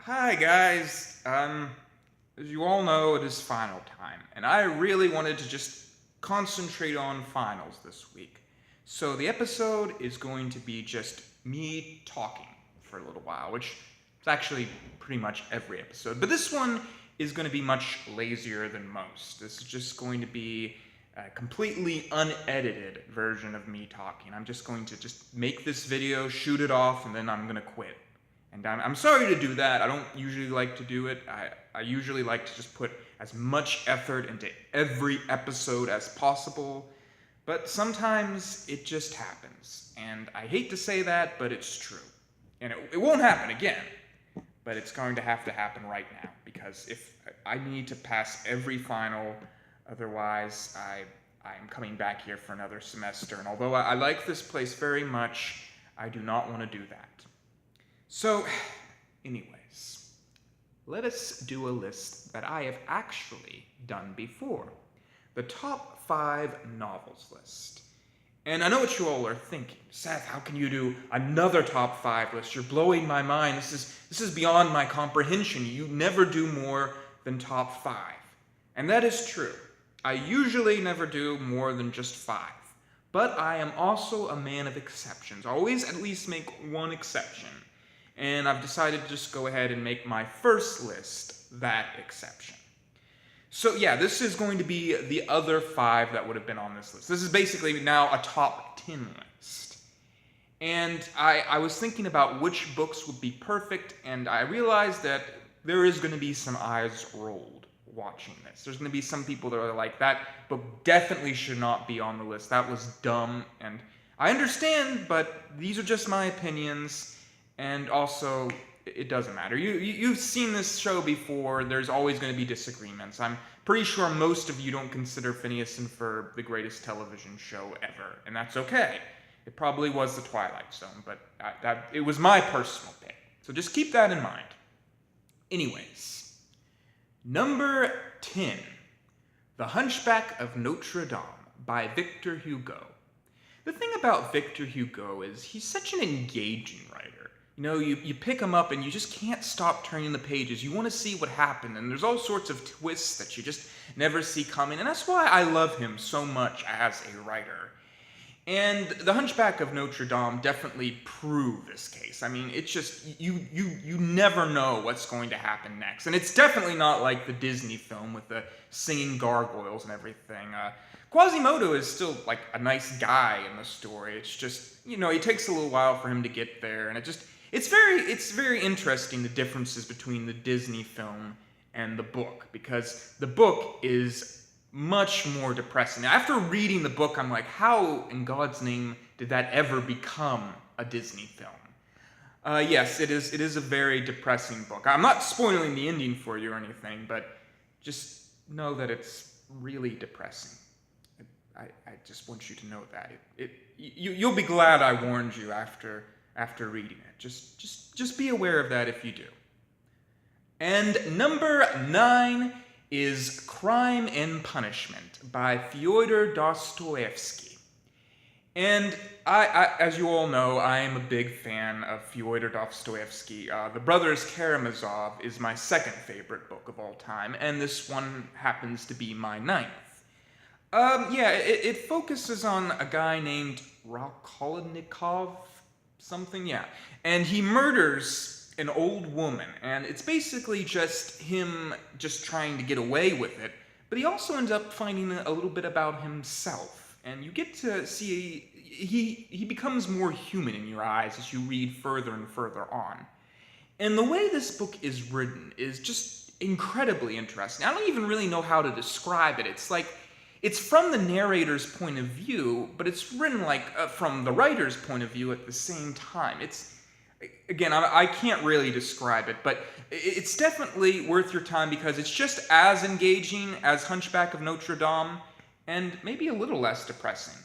Hi guys. As you all know, it is final time, and I really wanted to just concentrate on finals this week. So the episode is going to be just me talking for a little while, which is actually pretty much every episode. But this one is going to be much lazier than most. This is just going to be a completely unedited version of me talking. I'm just going to just make this video, shoot it off, and then I'm going to quit. And I'm sorry to do that. I don't usually like to do it. I usually like to just put as much effort into every episode as possible. But sometimes it just happens. And I hate to say that, but it's true. And it won't happen again. But it's going to happen right now. Because if I need to pass every final, otherwise I'm coming back here for another semester. And although I like this place very much, I do not want to do that. So, anyways, let us do a list that I have actually done before. The top 5 novels list. And I know what you all are thinking. Seth, how can you do another top 5 list? You're blowing my mind. This is beyond my comprehension. You never do more than top 5. And that is true. I usually never do more than just 5. But I am also a man of exceptions. Always at least make one exception. And I've decided to just go ahead and make my first list that exception. So yeah, this is going to be the other 5 that would have been on this list. This is basically now a top 10 list. And I was thinking about which books would be perfect, and I realized that there is going to be some eyes rolled watching this. There's going to be some people that are like, that book definitely should not be on the list. That was dumb. And I understand, but these are just my opinions. And also, it doesn't matter. You've seen this show before. There's always going to be disagreements. I'm pretty sure most of you don't consider Phineas and Ferb the greatest television show ever, and that's okay. It probably was The Twilight Zone, but it was my personal pick. So just keep that in mind. Anyways, number 10, The Hunchback of Notre Dame by Victor Hugo. The thing about Victor Hugo is he's such an engaging writer. You know, you pick him up and you just can't stop turning the pages. You want to see what happened, and there's all sorts of twists that you just never see coming, and that's why I love him so much as a writer. And The Hunchback of Notre Dame definitely proved this case. I mean, it's just, you never know what's going to happen next. And it's definitely not like the Disney film with the singing gargoyles and everything. Quasimodo is still, like, a nice guy in the story. It's just, you know, it takes a little while for him to get there, and it's very interesting, the differences between the Disney film and the book, because the book is much more depressing. Now, after reading the book, I'm like, how in God's name did that ever become a Disney film? Yes, it is a very depressing book. I'm not spoiling the ending for you or anything, but just know that it's really depressing. I just want you to know that. You'll be glad I warned you after reading it. Just be aware of that if you do. And number 9 is Crime and Punishment by Fyodor Dostoevsky. And I as you all know, I am a big fan of Fyodor Dostoevsky. The Brothers Karamazov is my second favorite book of all time, and this one happens to be my 9th. It focuses on a guy named Rakolnikov, something, yeah. And he murders an old woman, and it's basically just him just trying to get away with it, but he also ends up finding a little bit about himself, and you get to see he becomes more human in your eyes as you read further and further on. And the way this book is written is just incredibly interesting. I don't even really know how to describe it. It's like, it's from the narrator's point of view, but it's written like from the writer's point of view at the same time. Again, I can't really describe it, but it's definitely worth your time because it's just as engaging as Hunchback of Notre Dame, and maybe a little less depressing.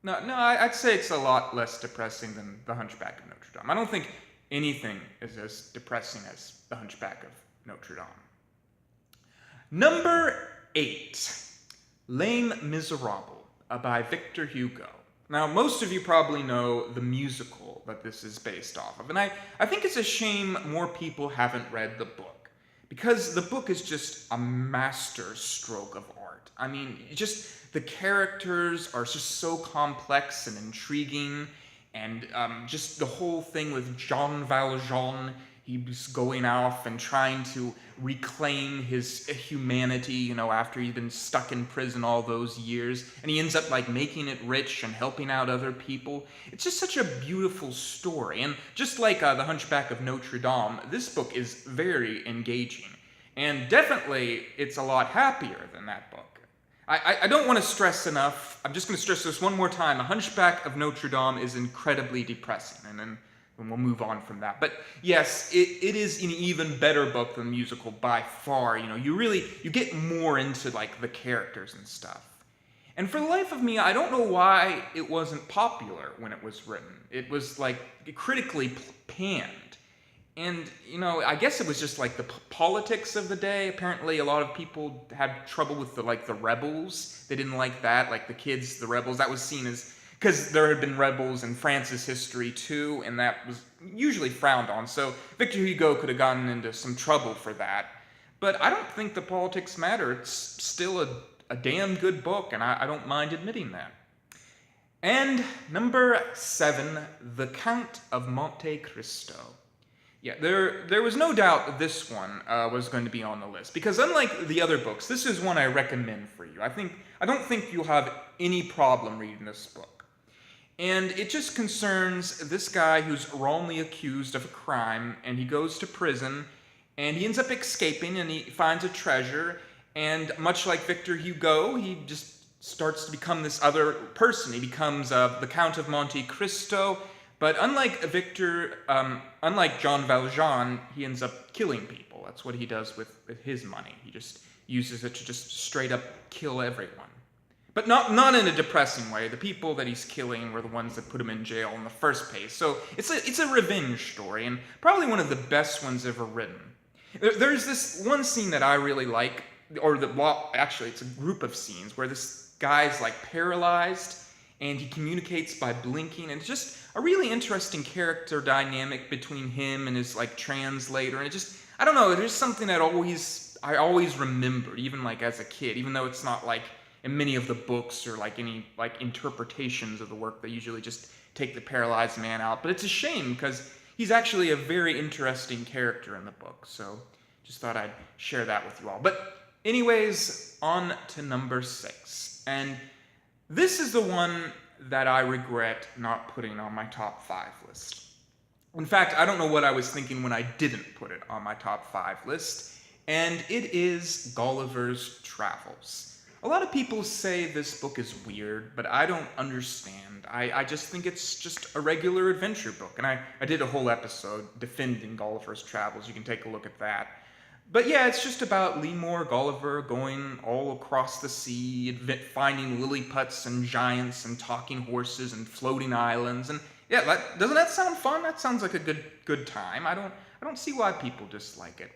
No, I'd say it's a lot less depressing than The Hunchback of Notre Dame. I don't think anything is as depressing as The Hunchback of Notre Dame. Number 8. Les Miserables by Victor Hugo. Now, most of you probably know the musical that this is based off of, and I think it's a shame more people haven't read the book, because the book is just a master stroke of art. I mean, just the characters are just so complex and intriguing, and just the whole thing with Jean Valjean, he's going off and trying to reclaim his humanity, after he's been stuck in prison all those years, and he ends up like making it rich and helping out other people. It's just such a beautiful story, and just like The Hunchback of Notre Dame, this book is very engaging, and definitely it's a lot happier than that book. I don't want to stress enough, I'm just going to stress this one more time, The Hunchback of Notre Dame is incredibly depressing, and then we'll move on from that. But yes, it is an even better book than the musical by far. You get more into like the characters and stuff. And for the life of me, I don't know why it wasn't popular when it was written. It was like critically panned. And, I guess it was just like the politics of the day. Apparently a lot of people had trouble with the rebels. They didn't like that, like the kids, the rebels. That was seen as, because there had been rebels in France's history too, and that was usually frowned on. So Victor Hugo could have gotten into some trouble for that. But I don't think the politics matter. It's still a damn good book, and I don't mind admitting that. And number 7, The Count of Monte Cristo. Yeah, there was no doubt that this one was going to be on the list, because unlike the other books, this is one I recommend for you. I don't think you'll have any problem reading this book. And it just concerns this guy who's wrongly accused of a crime, and he goes to prison, and he ends up escaping, and he finds a treasure, and much like Victor Hugo, he just starts to become this other person. He becomes the Count of Monte Cristo. But unlike Jean Valjean, he ends up killing people. That's what he does with his money. He just uses it to just straight up kill everyone. But not in a depressing way. The people that he's killing were the ones that put him in jail in the first place. So it's a revenge story, and probably one of the best ones ever written. There's this one scene that I really like, actually it's a group of scenes where this guy's like paralyzed, and he communicates by blinking, and it's just a really interesting character dynamic between him and his like translator, and I don't know, there's something that I always remembered, even like as a kid, even though it's not like in many of the books or like any like interpretations of the work, they usually just take the paralyzed man out. But it's a shame, because he's actually a very interesting character in the book, so just thought I'd share that with you all. But anyways, on to number 6, and this is the one that I regret not putting on my top 5 list. In fact, I don't know what I was thinking when I didn't put it on my top 5 list, and it is Gulliver's Travels. A lot of people say this book is weird, but I don't understand. I just think it's just a regular adventure book, and I did a whole episode defending Gulliver's Travels. You can take a look at that. But yeah, it's just about Lemur Gulliver going all across the sea, finding lilliputs and giants and talking horses and floating islands. And yeah, doesn't that sound fun? That sounds like a good time. I don't see why people dislike it.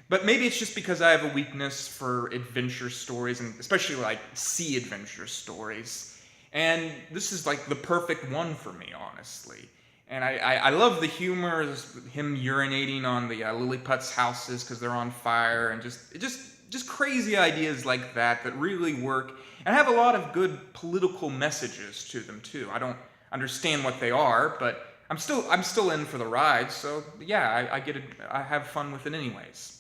But maybe it's just because I have a weakness for adventure stories, and especially like sea adventure stories. And this is like the perfect one for me, honestly. And I love the humor, him urinating on the Lilliput's houses because they're on fire, and just crazy ideas like that really work, and have a lot of good political messages to them too. I don't understand what they are, but I'm still in for the ride. So yeah, I get it. I have fun with it anyways.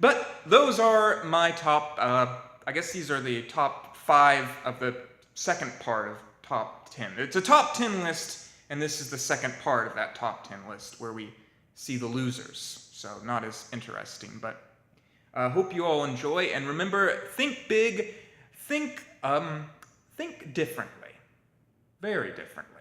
But those are my top. I guess these are the top 5 of the second part of top 10. It's a top 10 list. And this is the second part of that top 10 list where we see the losers. So not as interesting, but hope you all enjoy. And remember, think big, think differently. Very differently.